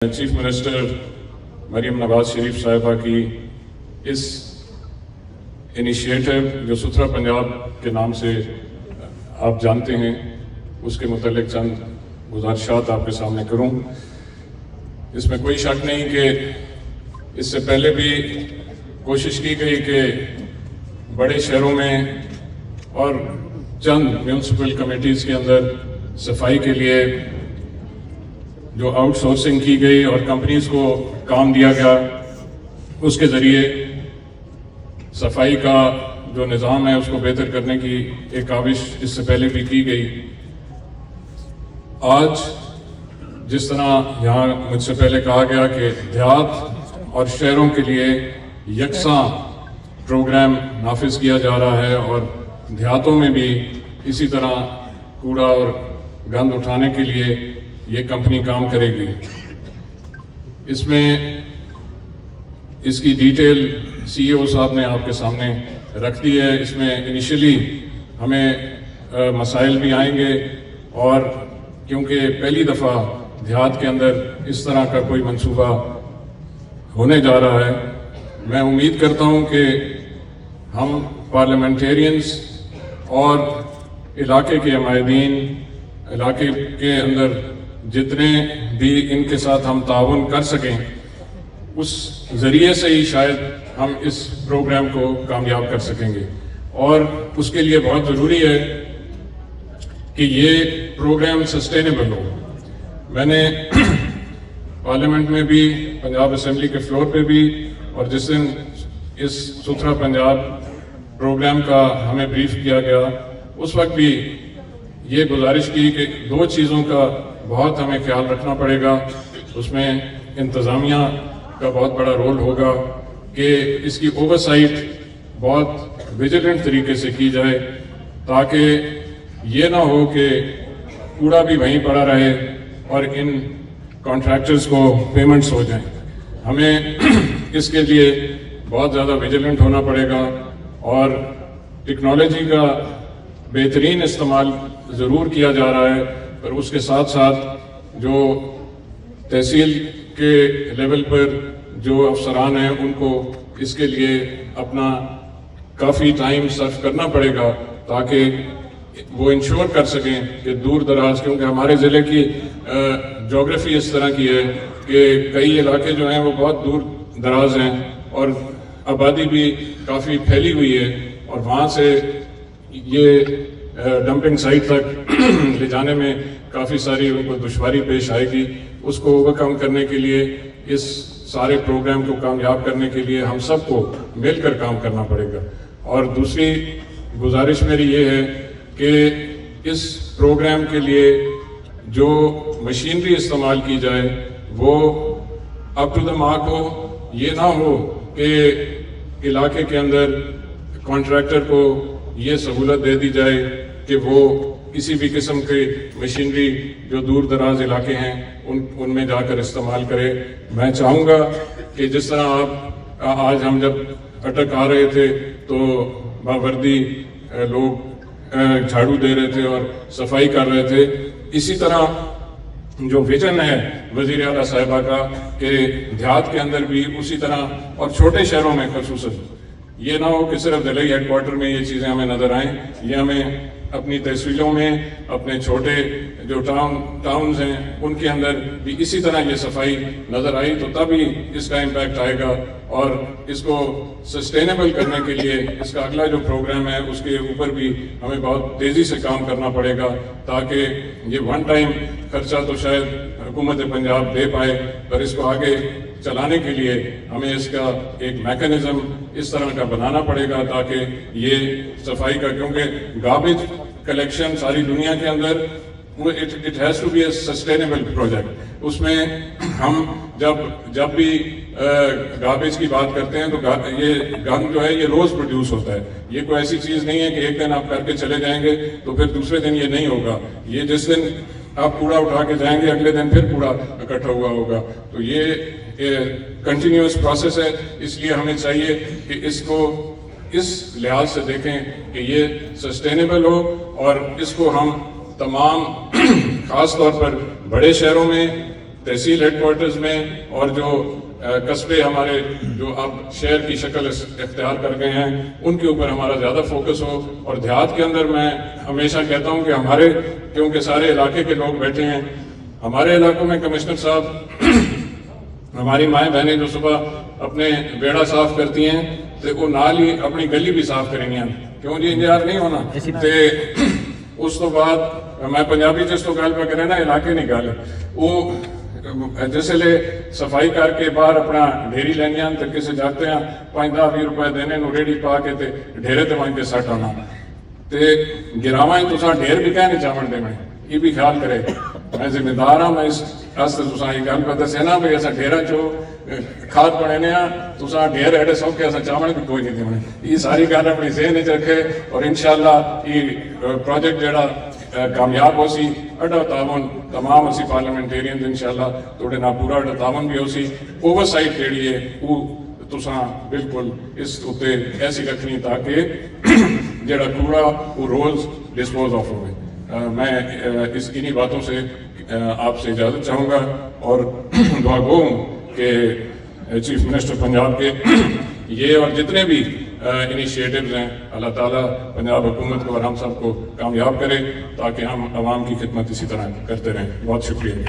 Chief minister Maryam Nawaz Sharif صاحبہ کی اس initiative جو ستھرا پنجاب کے نام سے آپ جانتے ہیں، اس کے متعلق چند گزارشات آپ کے سامنے کروں۔ اس میں کوئی شک نہیں کہ اس سے پہلے بھی کوشش کی گئی کہ بڑے شہروں میں اور چند میونسپل کمیٹیز کے اندر صفائی کے لیے جو آؤٹ سورسنگ کی گئی اور کمپنیز کو کام دیا گیا، اس کے ذریعے صفائی کا جو نظام ہے اس کو بہتر کرنے کی ایک کاوش اس سے پہلے بھی کی گئی۔ آج جس طرح یہاں مجھ سے پہلے کہا گیا کہ دیہات اور شہروں کے لیے یکساں پروگرام نافذ کیا جا رہا ہے اور دیہاتوں میں بھی اسی طرح کوڑا اور گند اٹھانے کے لیے یہ کمپنی کام کرے گی۔ اس میں اس کی ڈیٹیل سی ای او صاحب نے آپ کے سامنے رکھ دی ہے۔ اس میں انیشلی ہمیں مسائل بھی آئیں گے، اور کیونکہ پہلی دفعہ دیہات کے اندر اس طرح کا کوئی منصوبہ ہونے جا رہا ہے، میں امید کرتا ہوں کہ ہم پارلیمنٹیرینز اور علاقے کے عمائدین، علاقے کے اندر جتنے بھی ان کے ساتھ ہم تعاون کر سکیں، اس ذریعے سے ہی شاید ہم اس پروگرام کو کامیاب کر سکیں گے۔ اور اس کے لیے بہت ضروری ہے کہ یہ پروگرام سسٹینیبل ہو۔ میں نے پارلیمنٹ میں بھی، پنجاب اسمبلی کے فلور پہ بھی، اور جس دن اس ستھرا پنجاب پروگرام کا ہمیں بریف کیا گیا، اس وقت بھی یہ گزارش کی کہ دو چیزوں کا بہت ہمیں خیال رکھنا پڑے گا۔ اس میں انتظامیہ کا بہت بڑا رول ہوگا کہ اس کی اوورسائٹ بہت ویجیلنٹ طریقے سے کی جائے، تاکہ یہ نہ ہو کہ کوڑا بھی وہیں پڑا رہے اور ان کانٹریکٹرز کو پیمنٹس ہو جائیں۔ ہمیں اس کے لیے بہت زیادہ ویجیلنٹ ہونا پڑے گا، اور ٹیکنالوجی کا بہترین استعمال ضرور کیا جا رہا ہے، پر اس کے ساتھ ساتھ جو تحصیل کے لیول پر جو افسران ہیں ان کو اس کے لیے اپنا کافی ٹائم صرف کرنا پڑے گا، تاکہ وہ انشور کر سکیں کہ دور دراز، کیونکہ ہمارے ضلع کی جغرافی اس طرح کی ہے کہ کئی علاقے جو ہیں وہ بہت دور دراز ہیں اور آبادی بھی کافی پھیلی ہوئی ہے، اور وہاں سے یہ ڈمپنگ سائٹ تک لے جانے میں کافی ساری ان کو دشواری پیش آئے گی۔ اس کو اوورکم کرنے کے لیے، اس سارے پروگرام کو کامیاب کرنے کے لیے ہم سب کو مل کر کام کرنا پڑے گا۔ اور دوسری گزارش میری یہ ہے کہ اس پروگرام کے لیے جو مشینری استعمال کی جائے وہ اپ ٹو دا مارک ہو۔ یہ نہ ہو کہ علاقے کے اندر کانٹریکٹر کو یہ سہولت دے دی جائے کہ وہ کسی بھی قسم کی مشینری جو دور دراز علاقے ہیں ان میں جا کر استعمال کرے۔ میں چاہوں گا کہ جس طرح آپ آج ہم جب اٹک آ رہے تھے تو باوردی لوگ جھاڑو دے رہے تھے اور صفائی کر رہے تھے، اسی طرح جو ویژن ہے وزیر اعلیٰ صاحبہ کا کہ دیہات کے اندر بھی اسی طرح، اور چھوٹے شہروں میں خصوصاً، یہ نہ ہو کہ صرف ضلعی ہیڈ کوارٹر میں یہ چیزیں ہمیں نظر آئیں، یہ ہمیں اپنی تحصیلوں میں، اپنے چھوٹے جو ٹاؤنز ہیں ان کے اندر بھی اسی طرح یہ صفائی نظر آئی، تو تبھی اس کا امپیکٹ آئے گا۔ اور اس کو سسٹینیبل کرنے کے لیے اس کا اگلا جو پروگرام ہے اس کے اوپر بھی ہمیں بہت تیزی سے کام کرنا پڑے گا، تاکہ یہ ون ٹائم خرچہ تو شاید حکومت پنجاب دے پائے، پر اس کو آگے چلانے کے لیے ہمیں اس کا ایک میکنزم اس طرح کا بنانا پڑے گا تاکہ یہ صفائی کا، کیونکہ گاربیج کلیکشن ساری دنیا کے اندر it has to be a sustainable project۔ اس میں ہم جب بھی گاربیج کی بات کرتے ہیں تو یہ گند جو ہے یہ روز پروڈیوس ہوتا ہے، یہ کوئی ایسی چیز نہیں ہے کہ ایک دن آپ کر کے چلے جائیں گے تو پھر دوسرے دن یہ نہیں ہوگا، یہ جس دن آپ کوڑا اٹھا کے جائیں گے اگلے دن پھر کوڑا اکٹھا ہوا ہوگا، تو یہ کنٹینیوس پروسیس ہے۔ اس لیے ہمیں چاہیے کہ اس کو اس لحاظ سے دیکھیں کہ یہ سسٹینیبل ہو، اور اس کو ہم تمام خاص طور پر بڑے شہروں میں تحصیل ہیڈ کوارٹرز میں اور جو قصبے ہمارے جو اب شہر کی شکل اختیار کر گئے ہیں ان کے اوپر ہمارا زیادہ فوکس ہو. اور دیہات کے اندر میں ہمیشہ کہتا ہوں کہ ہمارے کیونکہ سارے علاقے کے لوگ بیٹھے ہیں، ہمارے علاقوں میں کمشنر صاحب ہماری مائیں بہنیں جو صبح اپنے بیڑا صاف کرتی ہیں تو وہ نال ہی اپنی گلی بھی صاف کریں گے. کیوں جی انتظار نہیں ہونا. اس تو بعد میں پنجابی جس تو گل پہ کرے نا علاقے نہیں گل وہ جس لے صفائی کر کے باہر اپنا ڈھیری لینی تے کسی جاتے ہیں 5-10-20 روپے دینے نو ریڑھی پا کے تے ڈھیرے تے وہیں تے سٹ آنا تے گراواں تساں ڈھیر بھی کہہ نہیں چاون دے. میں یہ بھی خیال کرے میں ذمہ دار ہاں. میں اس واسطے تساں یہ گل پہ دسے نا بھئی اساں ڈھیرا چو کھاد بنے ہاں تساں ڈھیر ایڈے سوکھے اساں چاون بھی کوئی نہیں دیونے. یہ ساری گل اپنی ذہن وچ رکھے اور انشاءاللہ یہ پروجیکٹ جڑا کامیاب ہو سی. اڈا تعاون تمام اسی پارلیمنٹیرین انشاءاللہ توڑے نہ پورا اڈا تعاون بھی ہو سی. اوور سائٹ جیڑی ہے وہ تساں بالکل اس اتے ایسی رکھنی تاکہ جڑا کوڑا وہ روز ڈسپوز آف ہوئے. میں اس انہی باتوں سے آپ سے اجازت چاہوں گا اور دعا گو ہوں کہ چیف منسٹر پنجاب کے یہ اور جتنے بھی انیشیٹیوز ہیں اللہ تعالیٰ پنجاب حکومت کو اور ہم سب کو کامیاب کرے تاکہ ہم عوام کی خدمت اسی طرح کرتے رہیں. بہت شکریہ.